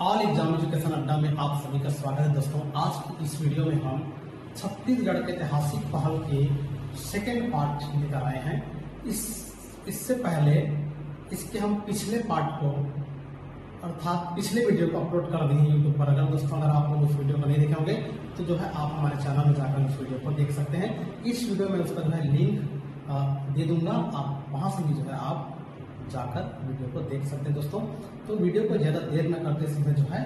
All exam education अड्डा में आप सभी का स्वागत है दोस्तों। आज की इस वीडियो में हम छत्तीसगढ़ के ऐतिहासिक पहल के सेकेंड पार्ट लेकर आए हैं। इससे पहले इसके हम पिछले पार्ट को अर्थात पिछले वीडियो को अपलोड कर दिए यूट्यूब पर। अगर दोस्तों अगर आप लोग उस वीडियो को नहीं देखे होंगे तो जो है आप हमारे चैनल में जाकर उस वीडियो को देख सकते हैं। इस वीडियो में उसका जो है लिंक दे दूंगा, आप वहां से भी जो है आप जाकर वीडियो को देख सकते हैं दोस्तों। तो वीडियो को ज़्यादा देर न करते सीधे जो है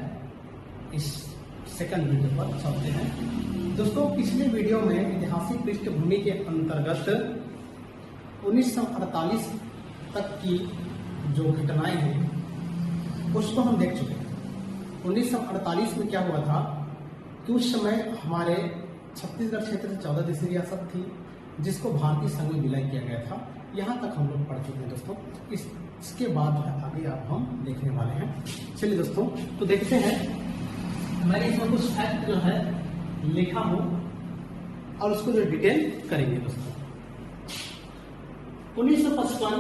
इस सेकंड वीडियो पर चलते हैं दोस्तों। पिछले वीडियो में ऐतिहासिक पृष्ठभूमि के अंतर्गत 1948 तक की जो घटनाएं हैं उसको हम देख चुके हैं। 1948 में क्या हुआ था कि उस समय हमारे छत्तीसगढ़ क्षेत्र से 14 देशी रियासत थी जिसको भारतीय संघ में विलय किया गया था। यहाँ तक हम लोग पढ़ चुके हैं दोस्तों। इसके बाद आगे आप हम देखने वाले हैं। चलिए दोस्तों तो देखते हैं। मैंने इसमें कुछ फैक्ट जो है लिखा हूं और उसको जो डिटेल करेंगे दोस्तों। 1955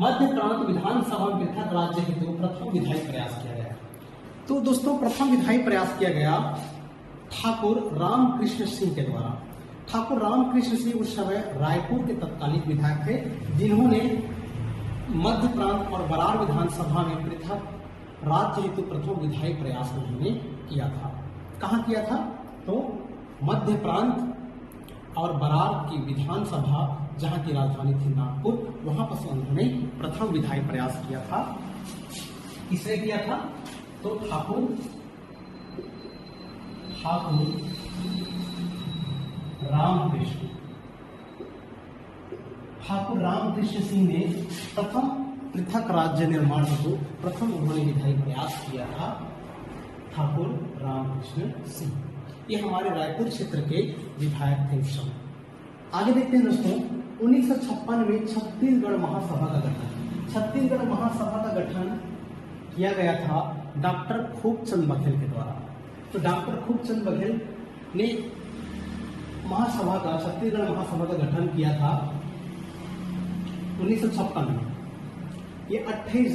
मध्य प्रांत विधानसभा में पृथक राज्य हेतु प्रथम विधायी प्रयास किया गया। तो दोस्तों प्रथम विधायी प्रयास किया गया ठाकुर रामकृष्ण सिंह के द्वारा। ठाकुर रामकृष्ण सिंह उस समय रायपुर के तत्कालीन विधायक थे जिन्होंने मध्य प्रांत और बरार विधानसभा में पृथक राज्य हेतु प्रथम विधायी प्रयास उन्होंने किया था। कहाँ किया था? तो मध्य प्रांत और बरार की विधानसभा जहाँ की राजधानी थी नागपुर, वहां पर उन्होंने प्रथम विधायी प्रयास किया था। किसने किया था? तो ठाकुर रामकृष्ण सिंह ने प्रथम पृथक राज्य निर्माण हेतु प्रथम उन्होंने विधायी प्रयास किया था। ठाकुर रामकृष्ण सिंह ये हमारे रायपुर क्षेत्र के विधायक थे उस समय। आगे देखते हैं दोस्तों। 1956 में छत्तीसगढ़ महासभा का गठन। छत्तीसगढ़ महासभा का गठन किया गया था डॉक्टर खूबचंद बघेल के द्वारा। तो डॉक्टर खूबचंद बघेल ने छत्तीसगढ़ महासभा का गठन किया था 1956 में। ये 28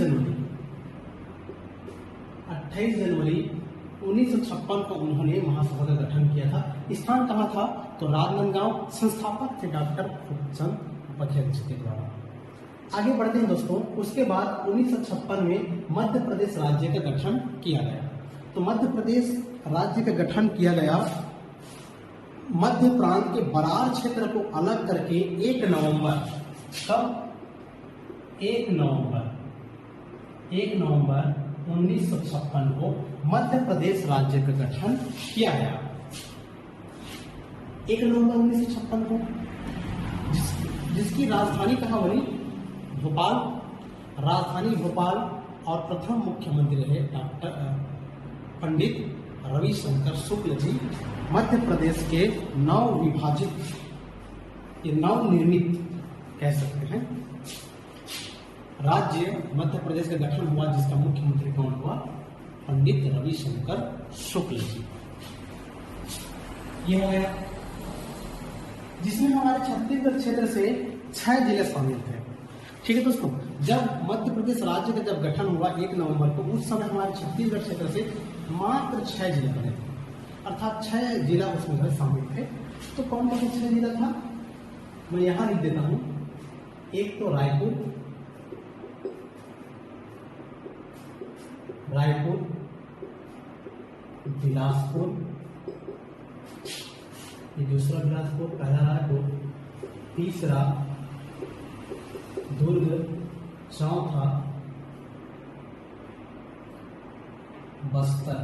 जनवरी 1956 को उन्होंने महासभा का गठन किया था। स्थान कहाँ था? तो राजनांदगांव। संस्थापक थे डॉक्टर खूबचंद बघेल जी के द्वारा। आगे बढ़ते हैं दोस्तों। उसके बाद 1956 में मध्य प्रदेश राज्य का गठन किया गया। तो मध्य प्रदेश राज्य का गठन किया गया। मध्य प्रांत के बरार क्षेत्र को अलग करके 1 नवंबर 1956 को मध्य प्रदेश राज्य का गठन किया गया। 1 नवंबर 1956 को जिसकी राजधानी कहाँ बनी? भोपाल। राजधानी भोपाल और प्रथम मुख्यमंत्री रहे डॉक्टर पंडित रविशंकर शुक्ल जी। मध्य प्रदेश के नवनिर्मित कह सकते हैं राज्य मध्य प्रदेश का गठन हुआ जिसका मुख्यमंत्री कौन हुआ? पंडित रविशंकर शुक्ल जी। ये हो गया जिसमें हमारे छत्तीसगढ़ क्षेत्र से 6 जिले शामिल थे। ठीक है दोस्तों। जब मध्य प्रदेश राज्य का जब गठन हुआ 1 नवंबर को, उस समय हमारे छत्तीसगढ़ क्षेत्र से मात्र 6 जिले बने थे, अर्थात 6 जिला उसमें शामिल थे। तो कौन कौन से 6 जिला था मैं यहां लिख देता हूं। एक तो रायपुर, बिलासपुर, ये दूसरा बिलासपुर, पहला रायपुर, तीसरा दुर्ग, चौथा बस्तर,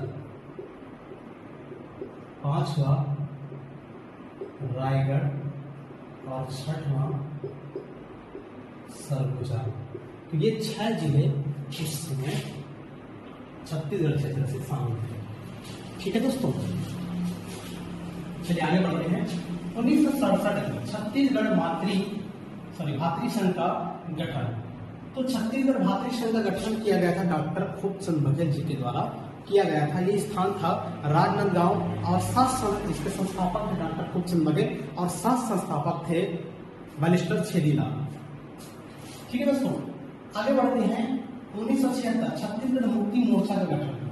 पांचवा रायगढ़ और छठवां सरगुजा। तो ये 6 जिले उस समय छत्तीसगढ़ क्षेत्र से शामिल थे। ठीक है दोस्तों। चलिए आगे बढ़ते हैं। 1967 में छत्तीसगढ़ भातृ संघ का गठन। तो छत्तीसगढ़ भातृ संघ का गठन किया गया था डॉक्टर खूबचंद बघेल जी के द्वारा किया गया था। ये स्थान था राजनांदगांव और इसके संस्थापक थे डॉक्टर खूबचंद बघेल और 7 संस्थापक थे बैरिस्टर छेदीलाल। ठीक है दोस्तों। आगे बढ़ते हैं 1976 छत्तीसगढ़ मुक्ति मोर्चा का गठन।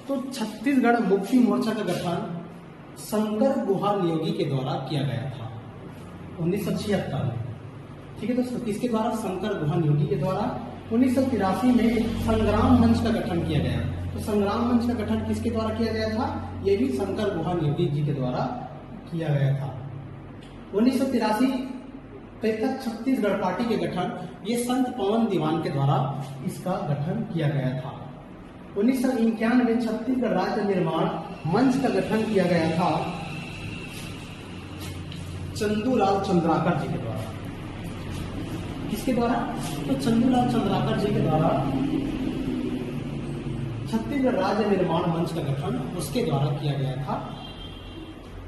तो छत्तीसगढ़ मुक्ति मोर्चा का गठन शंकर गुहा नियोगी के द्वारा किया गया था 1976 में। ठीक है दोस्तों, किसके द्वारा? शंकर गुहा नियोगी के द्वारा। 1983 में संग्राम मंच का गठन किया गया। तो संग्राम मंच का गठन किसके द्वारा किया गया था? यह भी शंकर गुहा नियोगी जी के द्वारा किया गया था। 1983 पृथक छत्तीसगढ़ पार्टी के गठन, ये संत पवन दीवान के द्वारा इसका गठन किया गया था। 1991 में छत्तीसगढ़ राज्य निर्माण मंच का गठन किया गया था चंदूलाल चंद्राकर जी के द्वारा। किसके द्वारा? तो चंदूलाल चंद्राकर जी के द्वारा छत्तीसगढ़ राज्य निर्माण मंच का गठन उसके द्वारा किया गया था।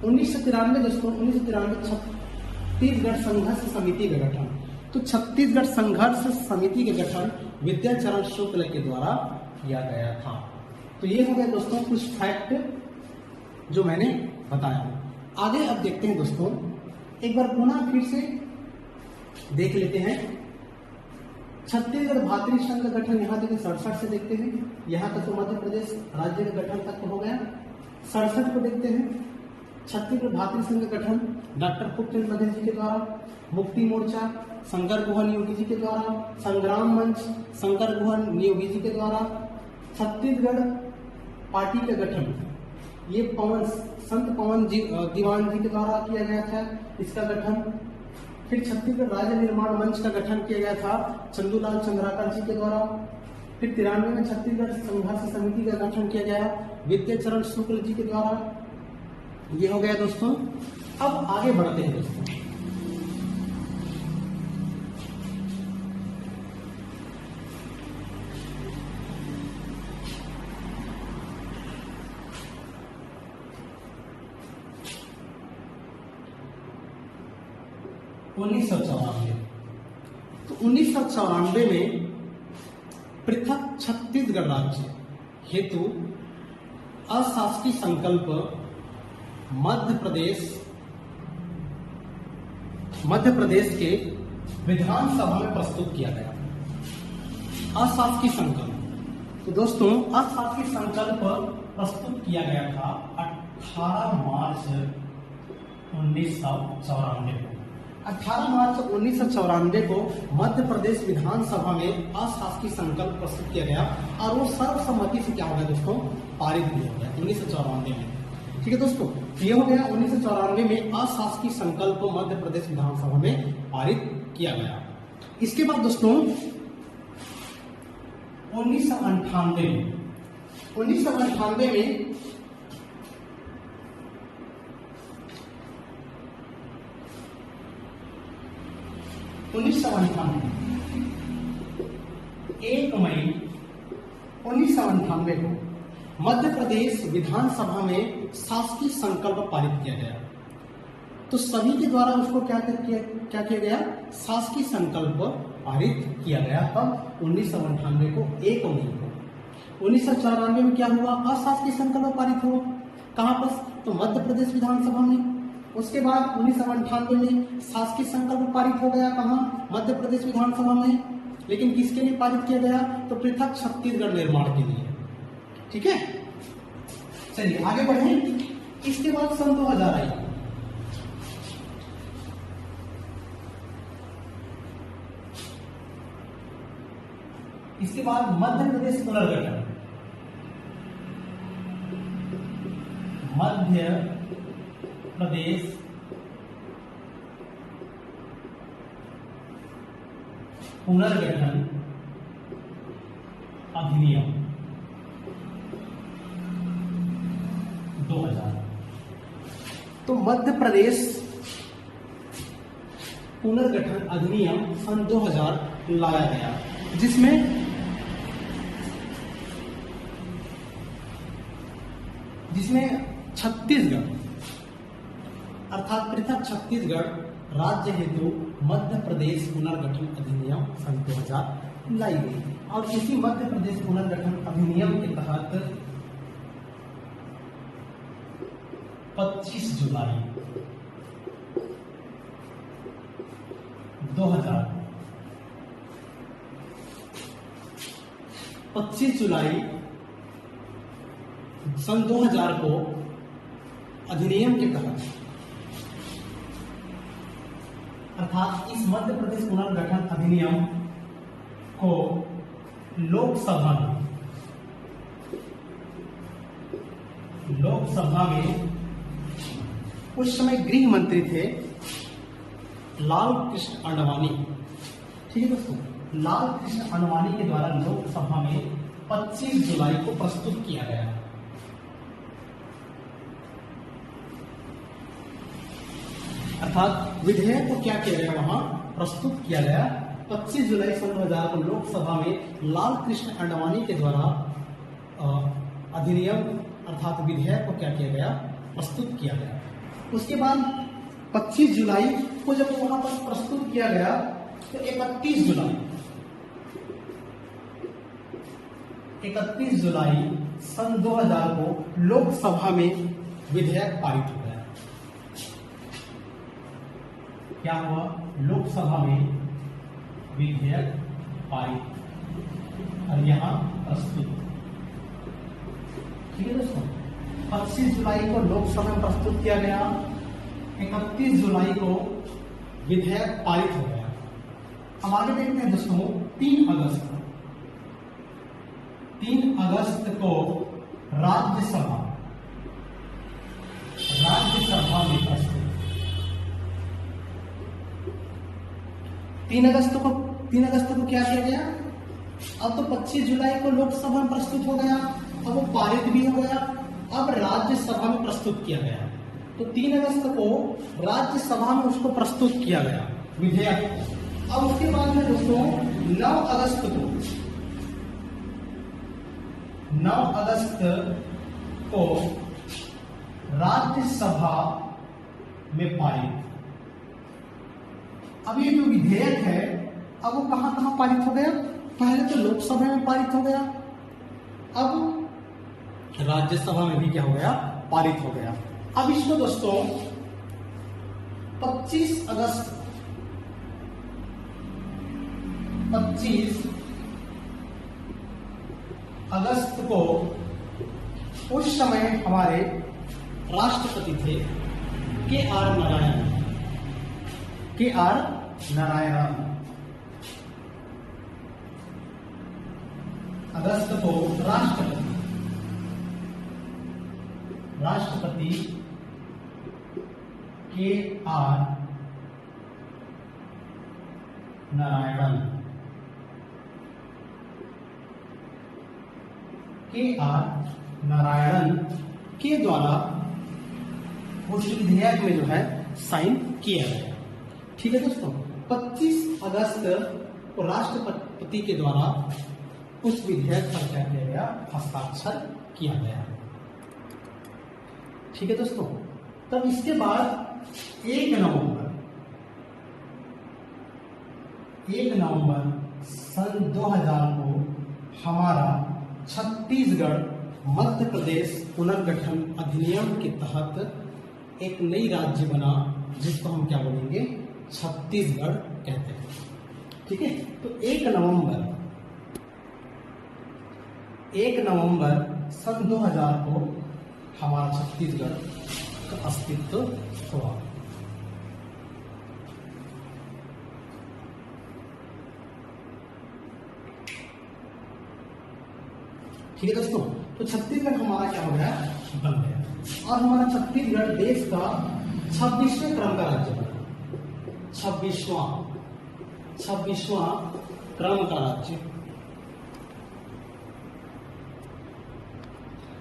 1993 दोस्तों, 1993 छत्तीसगढ़ संघर्ष समिति का गठन। तो छत्तीसगढ़ संघर्ष समिति का गठन विद्याचरण शुक्ल के द्वारा किया गया था। तो ये हो गया दोस्तों कुछ फैक्ट जो मैंने बताया। आगे अब देखते हैं दोस्तों, एक बार पुनः फिर से देख लेते हैं। छत्तीसगढ़ भातृ संघ का गठन यहाँ तक 67 से देखते हैं। यहाँ तक तो मध्य प्रदेश राज्य का गठन तक हो गया। 67 को देखते हैं। छत्तीसगढ़ भातृ संघ का गठन डॉक्टर खूबचंद बघेल जी के द्वारा, मुक्ति मोर्चा शंकर गुहा नियोगी जी के द्वारा, संग्राम मंच शंकर गुहा नियोगी जी के द्वारा, छत्तीसगढ़ पार्टी का गठन ये संत पवन दीवान जी के द्वारा किया गया था इसका गठन। फिर छत्तीसगढ़ राज्य निर्माण मंच का गठन किया गया था चंदूलाल चंद्राकर जी के द्वारा। फिर 93 में छत्तीसगढ़ संघर्ष समिति का गठन किया गया विद्याचरण शुक्ल जी के द्वारा। ये हो गया दोस्तों। अब आगे बढ़ते हैं दोस्तों। तो 1994 में पृथक छत्तीसगढ़ राज्य हेतु अशासकीय संकल्प मध्य प्रदेश के विधानसभा में प्रस्तुत किया गया। अशासकीय संकल्प। तो दोस्तों अशासकीय संकल्प प्रस्तुत किया गया था 18 मार्च 1994 को। 18 मार्च 1994 को मध्य प्रदेश विधानसभा में अशासकीय संकल्प प्रस्तुत किया गया और वो सर्वसम्मति से क्या हो गया दोस्तों? पारित भी हो गया 1994 में। ठीक है दोस्तों, ये हो गया 1994 में अशासकीय संकल्प मध्य प्रदेश विधानसभा में पारित किया गया। इसके बाद दोस्तों 1998 में 1 मई 1998 को मध्य प्रदेश विधानसभा में शासकीय संकल्प पारित किया गया। तो सभी के द्वारा उसको क्या किया गया? शासकीय संकल्प पारित किया गया। तब 1998 को 1 मई को। 1994 में क्या हुआ? अशासकीय संकल्प पारित हुआ। कहां पर? तो मध्य प्रदेश विधानसभा में। उसके बाद 1998 में शासकीय संकल्प पारित हो गया। कहां? मध्य प्रदेश विधानसभा में। लेकिन किसके लिए पारित किया गया? तो पृथक छत्तीसगढ़ निर्माण के लिए। ठीक है, चलिए आगे बढ़े। इसके बाद सन 2000 आई। इसके बाद मध्य प्रदेश पुनर्गठन। मध्य प्रदेश पुनर्गठन अधिनियम 2000। तो मध्य प्रदेश पुनर्गठन अधिनियम सन 2000 लाया गया, जिसमें छत्तीसगढ़ अर्थात पृथक छत्तीसगढ़ राज्य हेतु मध्य प्रदेश पुनर्गठन अधिनियम सन 2000 लाई गई। और इसी मध्य प्रदेश पुनर्गठन अधिनियम के तहत 25 जुलाई 2000 25 जुलाई सन 2000 को अधिनियम के तहत, अर्थात इस मध्य प्रदेश पुनर्गठन अधिनियम को लोकसभा में उस समय गृह मंत्री थे लाल कृष्ण आडवाणी। ठीक है दोस्तों, लाल कृष्ण आडवाणी के द्वारा लोकसभा में 25 जुलाई को प्रस्तुत किया गया। अर्थात विधेयक को क्या किया गया, वहां प्रस्तुत किया गया 25 जुलाई सन 2000 को लोकसभा में लाल कृष्ण आडवाणी के द्वारा अधिनियम अर्थात विधेयक को क्या किया गया, प्रस्तुत किया गया। उसके बाद 25 जुलाई को जब वहां पर प्रस्तुत किया गया तो 31 जुलाई सन 2000 को लोकसभा में विधेयक पारित हो गया। क्या हुआ, लोकसभा में विधेयक पारित और यहां प्रस्तुत। ठीक है दोस्तों, 25 जुलाई को लोकसभा में प्रस्तुत किया गया, 31 जुलाई को विधेयक पारित हो गया। अब आगे देखते हैं दोस्तों, 3 अगस्त को राज्यसभा में प्रस्तुत। 3 अगस्त को क्या किया गया, अब तो 25 जुलाई को लोकसभा में प्रस्तुत हो गया, अब वो पारित भी हो गया, अब राज्यसभा में प्रस्तुत किया गया। तो 3 अगस्त को राज्यसभा में उसको प्रस्तुत किया गया विधेयक। अब उसके बाद में दोस्तों 9 अगस्त को राज्यसभा में पारित। अब ये जो विधेयक है, अब वो कहां कहां पारित हो गया, पहले तो लोकसभा में पारित हो गया, अब राज्यसभा में भी क्या हो गया, पारित हो गया। अब इसको दोस्तों 25 अगस्त को उस समय हमारे राष्ट्रपति थे के आर नारायण। अगस्त को राष्ट्रपति के आर नारायणन के द्वारा उस विधेयक में जो है साइन किया गया। ठीक है दोस्तों, 25 अगस्त को राष्ट्रपति के द्वारा उस विधेयक पर क्या किया गया, हस्ताक्षर किया गया। ठीक है दोस्तों, तब इसके बाद 1 नवंबर सन 2000 को हमारा छत्तीसगढ़ मध्य प्रदेश पुनर्गठन अधिनियम के तहत एक नई राज्य बना, जिसको हम क्या बोलेंगे, छत्तीसगढ़ कहते हैं। ठीक है, तो 1 नवंबर सन 2000 को हमारा छत्तीसगढ़ का अस्तित्व हुआ। ठीक है दोस्तों, तो छत्तीसगढ़ हमारा क्या हो गया, बन गया। और हमारा छत्तीसगढ़ देश का 26वें क्रम का राज्य बना। 26वां क्रम का राज्य।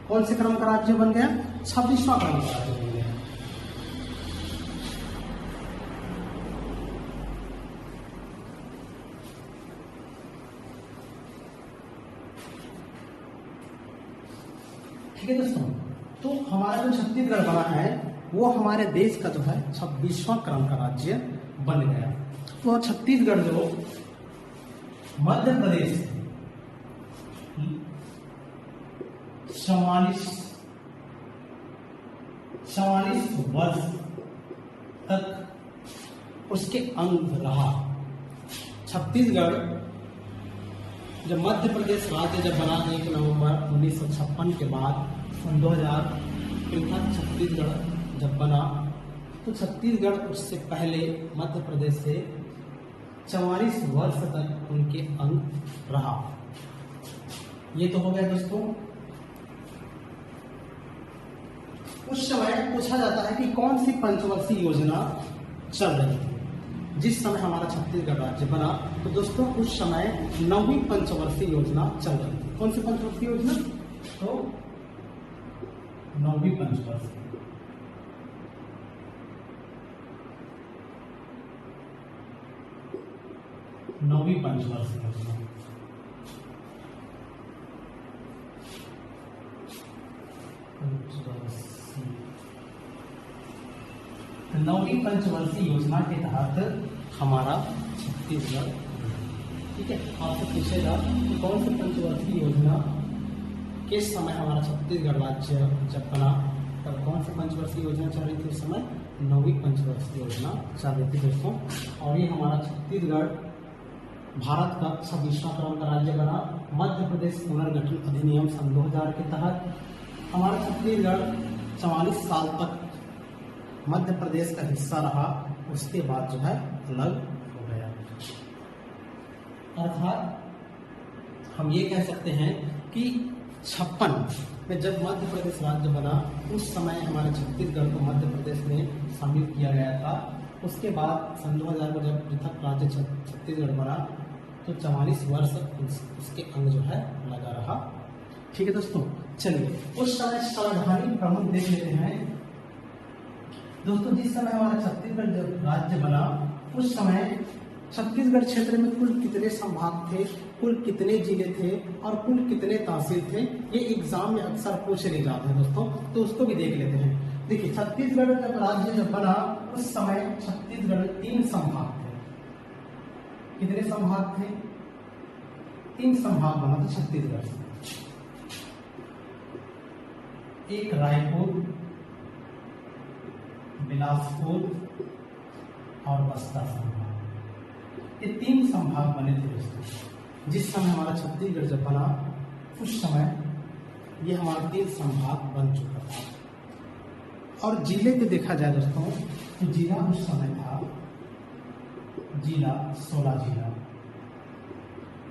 कौन से क्रम का राज्य बन गया, 26वां क्रम का राज्य बन गया। ठीक है दोस्तों, तो हमारा जो छत्तीसगढ़ बना है वो हमारे देश का जो है 26वां क्रम का राज्य बन गया। तो छत्तीसगढ़ जो मध्य प्रदेश 44 वर्ष तक उसके अंग रहा। छत्तीसगढ़ जब मध्य प्रदेश राज्य जब बना 1 नवंबर 1956 के बाद सन 2000 पृथक छत्तीसगढ़ जब बना, तो छत्तीसगढ़ उससे पहले मध्य प्रदेश से 44 वर्ष तक उनके अंग रहा। ये तो हो गया दोस्तों। उस समय पूछा जाता है कि कौन सी पंचवर्षीय योजना चल रही थी जिस समय हमारा छत्तीसगढ़ राज्य बना। तो दोस्तों उस समय 9वीं पंचवर्षीय योजना चल रही थी। कौन सी पंचवर्षीय योजना? तो 9वीं पंचवर्षीय। नौवीं पंचवर्षीय योजना। नौवीं पंचवर्षीय योजना के तहत हमारा छत्तीसगढ़, ठीक है, आपसे पूछेगा कि कौन सी पंचवर्षीय योजना किस समय हमारा छत्तीसगढ़ राज्य जब बना, तब कौन सी पंचवर्षीय योजना चल रही थी उस समय? 9वीं पंचवर्षीय योजना चल रही थी दोस्तों। और ये हमारा छत्तीसगढ़ भारत का 26वां क्रम का राज्य बना। मध्य प्रदेश पुनर्गठन अधिनियम सन 2000 के तहत हमारा छत्तीसगढ़ 44 साल तक मध्य प्रदेश का हिस्सा रहा। उसके बाद जो है अलग हो गया। अर्थात हम ये कह सकते हैं कि 56 में जब मध्य प्रदेश राज्य बना, उस समय हमारे छत्तीसगढ़ को मध्य प्रदेश में शामिल किया गया था। उसके बाद सन 2000 को जब पृथक राज्य छत्तीसगढ़ बना, तो 44 वर्ष उसके अंग जो है लगा रहा। ठीक है दोस्तों, चलिए उस समय संवैधानिक प्रमुख देख लेते हैं। दोस्तों जिस समय हमारा छत्तीसगढ़ जब राज्य बना, उस समय छत्तीसगढ़ क्षेत्र में कुल कितने संभाग थे, कुल कितने जिले थे और कुल कितने तहसील थे, ये एग्जाम में अक्सर पूछे नहीं जाते हैं दोस्तों, तो उसको भी देख लेते हैं। देखिए छत्तीसगढ़ जब राज्य जब बना, उस समय छत्तीसगढ़ में 3 संभाग थे। कितने संभाग थे? 3 संभाग बना था छत्तीसगढ़ से। एक रायपुर, बिलासपुर और बस्तर संभाग, ये 3 संभाग बने थे दोस्तों। जिस समय हमारा छत्तीसगढ़ जब बना, उस समय ये हमारा 3 संभाग बन चुका था। और जिले पे देखा जाए दोस्तों, तो जिला उस समय था जिला 16 जिला।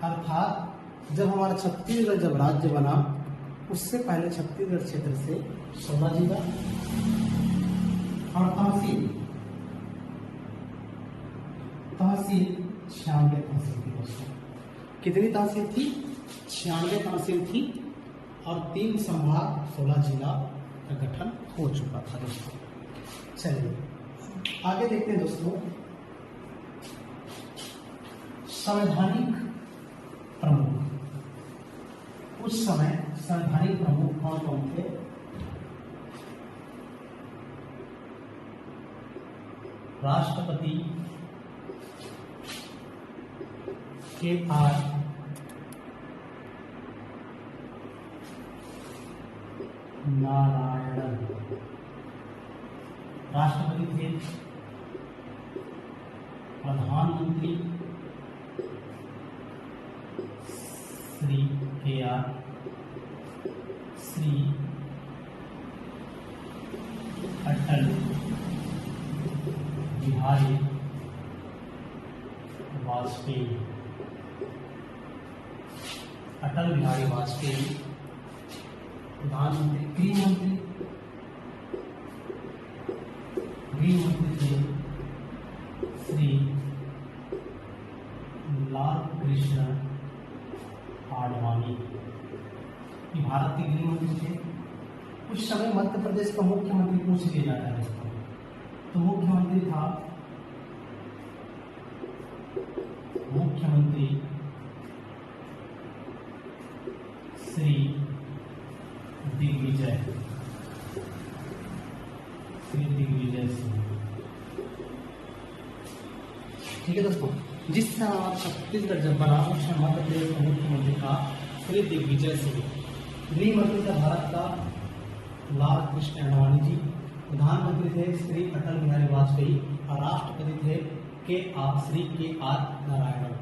अर्थात जब हमारा छत्तीसगढ़ जब राज्य बना, उससे पहले छत्तीसगढ़ क्षेत्र से 16 जिला और तहसील 96 तहसील थी दोस्तों। कितनी तहसील थी? 96 तहसील थी और 3 संभाग 16 जिला का गठन हो चुका था दोस्तों। चलिए आगे देखते हैं दोस्तों। संवैधानिक प्रमुख, उस समय संवैधानिक प्रमुख कौन कौन थे? राष्ट्रपति KR नारायणन राष्ट्रपति थे। प्रधानमंत्री श्री KR श्री अटल बिहारी वाजपेयी। अटल बिहारी वाजपेयी प्रधानमंत्री। गृह मंत्री थे श्री लाल कृष्ण आडवाणी, भारत के गृह मंत्री थे। उस समय मध्य प्रदेश का मुख्यमंत्री पूछ लिया जाता है इसको, तो मुख्यमंत्री था मुख्यमंत्री श्री दिग्विजय सिंह। ठीक है दोस्तों, जिस समय हमारा छत्तीसगढ़ जब बना, उस समय मध्य प्रदेश का मुख्यमंत्री था श्री दिग्विजय सिंह। गृह मंत्री था भारत का लाल कृष्ण आडवाणी जी। प्रधानमंत्री थे श्री अटल बिहारी वाजपेयी और राष्ट्रपति थे श्री KR नारायणन।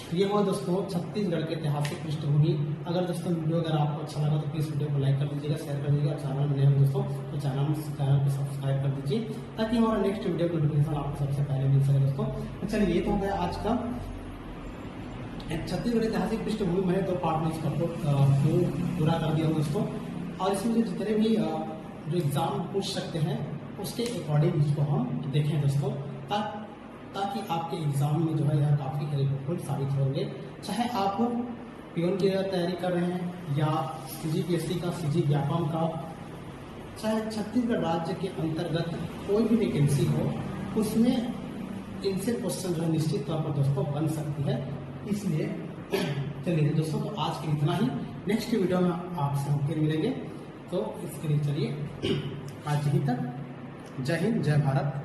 तो ये हुआ दोस्तों छत्तीसगढ़ के ऐतिहासिक पृष्ठभूमि। अगर दोस्तों वीडियो अगर आपको अच्छा लगा तो प्लीज़ वीडियो को लाइक कर दीजिएगा, शेयर कर दीजिएगा। चैनल में नए हो दोस्तों तो चैनल को सब्सक्राइब कर दीजिए ताकि हमारा नेक्स्ट वीडियो की नोटिफिकेशन आपको सबसे पहले मिल सके दोस्तों। तो चलिए ये तो हो गया आज का छत्तीसगढ़ ऐतिहासिक पृष्ठभूमि। मैंने 2 पार्ट में इसका पूरा कर दिया दोस्तों। और इसमें जो जितने भी जो एग्जाम पूछ सकते हैं उसके अकॉर्डिंग इसको हम देखें दोस्तों, ताकि आपके एग्जाम में जो है यह काफ़ी हेल्पफुल साबित होंगे। चाहे आप पीओन की तैयारी कर रहे हैं या CGPSC का CG व्यापम का, चाहे छत्तीसगढ़ राज्य के अंतर्गत कोई भी वैकेंसी हो, उसमें इनसे क्वेश्चन जो है निश्चित तौर पर दोस्तों बन सकती है। इसलिए चलिए दोस्तों, तो आज के इतना ही। नेक्स्ट वीडियो में आपसे हम फिर मिलेंगे। तो इसके लिए चलिए आज ही तक। जय हिंद, जय भारत।